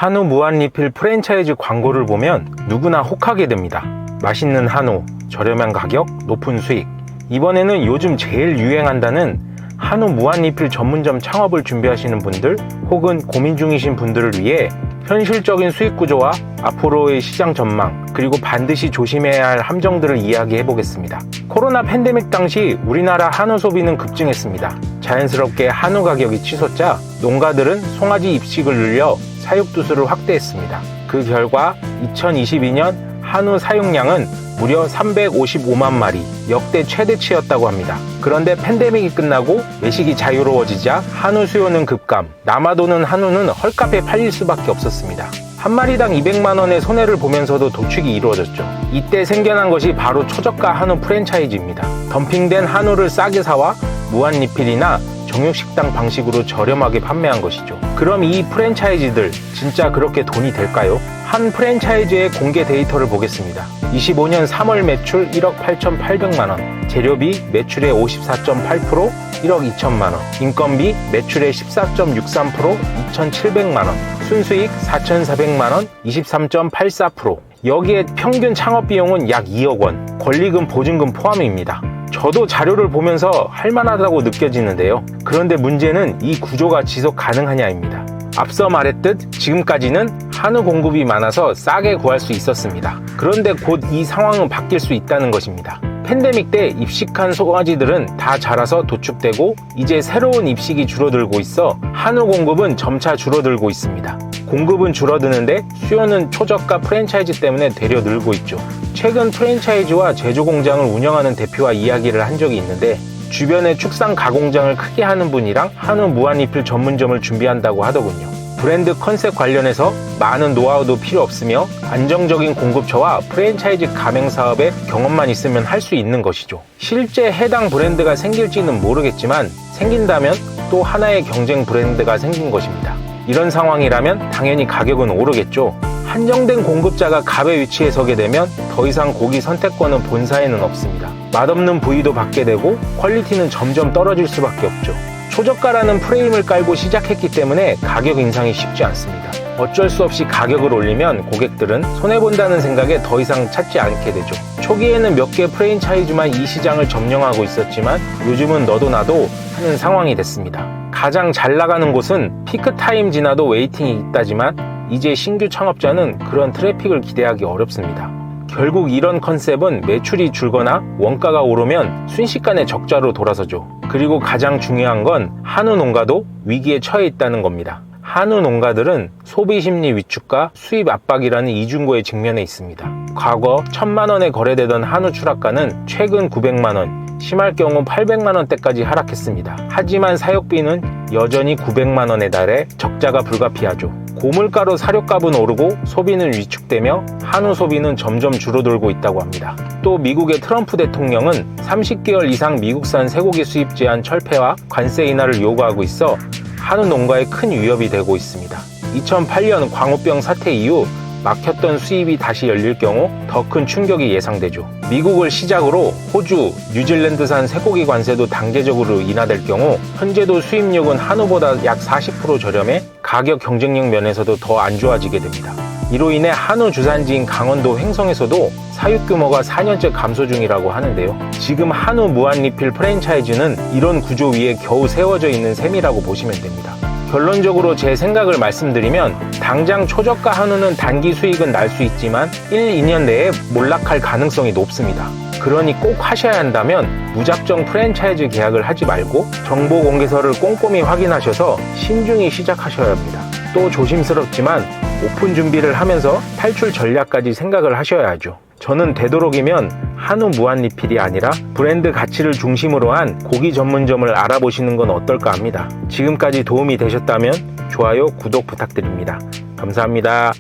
한우 무한리필 프랜차이즈 광고를 보면 누구나 혹하게 됩니다. 맛있는 한우, 저렴한 가격, 높은 수익. 이번에는 요즘 제일 유행한다는 한우 무한리필 전문점 창업을 준비하시는 분들 혹은 고민 중이신 분들을 위해 현실적인 수익 구조와 앞으로의 시장 전망, 그리고 반드시 조심해야 할 함정들을 이야기해 보겠습니다. 코로나 팬데믹 당시 우리나라 한우 소비는 급증했습니다. 자연스럽게 한우 가격이 치솟자 농가들은 송아지 입식을 늘려 사육두수를 확대했습니다. 그 결과 2022년 한우 사육량은 무려 355만 마리, 역대 최대치였다고 합니다. 그런데 팬데믹이 끝나고 외식이 자유로워지자 한우 수요는 급감, 남아도는 한우는 헐값에 팔릴 수밖에 없었습니다. 한 마리당 200만원의 손해를 보면서도 도축이 이루어졌죠. 이때 생겨난 것이 바로 초저가 한우 프랜차이즈입니다. 덤핑된 한우를 싸게 사와 무한리필이나 정육식당 방식으로 저렴하게 판매한 것이죠. 그럼 이 프랜차이즈들 진짜 그렇게 돈이 될까요? 한 프랜차이즈의 공개 데이터를 보겠습니다. 25년 3월 매출 1억 8,800만원, 재료비 매출의 54.8%, 1억 2천만원, 인건비 매출의 14.63%, 2,700만원, 순수익 4,400만원, 23.84%. 여기에 평균 창업 비용은 약 2억 원, 권리금 보증금 포함입니다. 저도 자료를 보면서 할만하다고 느껴지는데요. 그런데 문제는 이 구조가 지속 가능하냐입니다. 앞서 말했듯 지금까지는 한우 공급이 많아서 싸게 구할 수 있었습니다. 그런데 곧 이 상황은 바뀔 수 있다는 것입니다. 팬데믹 때 입식한 송아지들은 다 자라서 도축되고 이제 새로운 입식이 줄어들고 있어 한우 공급은 점차 줄어들고 있습니다. 공급은 줄어드는데 수요는 초저가 프랜차이즈 때문에 되려 늘고 있죠. 최근 프랜차이즈와 제조 공장을 운영하는 대표와 이야기를 한 적이 있는데 주변에 축산 가공장을 크게 하는 분이랑 한우 무한리필 전문점을 준비한다고 하더군요. 브랜드 컨셉 관련해서 많은 노하우도 필요 없으며 안정적인 공급처와 프랜차이즈 가맹 사업에 경험만 있으면 할 수 있는 것이죠. 실제 해당 브랜드가 생길지는 모르겠지만 생긴다면 또 하나의 경쟁 브랜드가 생긴 것입니다. 이런 상황이라면 당연히 가격은 오르겠죠. 한정된 공급자가 갑의 위치에 서게 되면 더 이상 고기 선택권은 본사에는 없습니다. 맛없는 부위도 받게 되고 퀄리티는 점점 떨어질 수밖에 없죠. 초저가라는 프레임을 깔고 시작했기 때문에 가격 인상이 쉽지 않습니다. 어쩔 수 없이 가격을 올리면 고객들은 손해본다는 생각에 더 이상 찾지 않게 되죠. 초기에는 몇 개 프랜차이즈만 이 시장을 점령하고 있었지만 요즘은 너도 나도 하는 상황이 됐습니다. 가장 잘 나가는 곳은 피크타임 지나도 웨이팅이 있다지만 이제 신규 창업자는 그런 트래픽을 기대하기 어렵습니다. 결국 이런 컨셉은 매출이 줄거나 원가가 오르면 순식간에 적자로 돌아서죠. 그리고 가장 중요한 건 한우 농가도 위기에 처해 있다는 겁니다. 한우 농가들은 소비 심리 위축과 수입 압박이라는 이중고에 직면해 있습니다. 과거 1,000만원에 거래되던 한우 추락가는 최근 900만원, 심할 경우 800만원대까지 하락했습니다. 하지만 사육비는 여전히 900만원에 달해 적자가 불가피하죠. 고물가로 사료값은 오르고 소비는 위축되며 한우 소비는 점점 줄어들고 있다고 합니다. 또 미국의 트럼프 대통령은 30개월 이상 미국산 쇠고기 수입 제한 철폐와 관세 인하를 요구하고 있어 한우 농가에 큰 위협이 되고 있습니다. 2008년 광우병 사태 이후 막혔던 수입이 다시 열릴 경우 더 큰 충격이 예상되죠. 미국을 시작으로 호주, 뉴질랜드산 쇠고기 관세도 단계적으로 인하될 경우 현재도 수입력은 한우보다 약 40% 저렴해 가격 경쟁력 면에서도 더 안 좋아지게 됩니다. 이로 인해 한우 주산지인 강원도 횡성에서도 사육 규모가 4년째 감소 중이라고 하는데요. 지금 한우 무한리필 프랜차이즈는 이런 구조 위에 겨우 세워져 있는 셈이라고 보시면 됩니다. 결론적으로 제 생각을 말씀드리면 당장 초저가 한우는 단기 수익은 날 수 있지만 1, 2년 내에 몰락할 가능성이 높습니다. 그러니 꼭 하셔야 한다면 무작정 프랜차이즈 계약을 하지 말고 정보 공개서를 꼼꼼히 확인하셔서 신중히 시작하셔야 합니다. 또 조심스럽지만 오픈 준비를 하면서 탈출 전략까지 생각을 하셔야 하죠. 저는 되도록이면 한우 무한리필이 아니라 브랜드 가치를 중심으로 한 고기 전문점을 알아보시는 건 어떨까 합니다. 지금까지 도움이 되셨다면 좋아요, 구독 부탁드립니다. 감사합니다.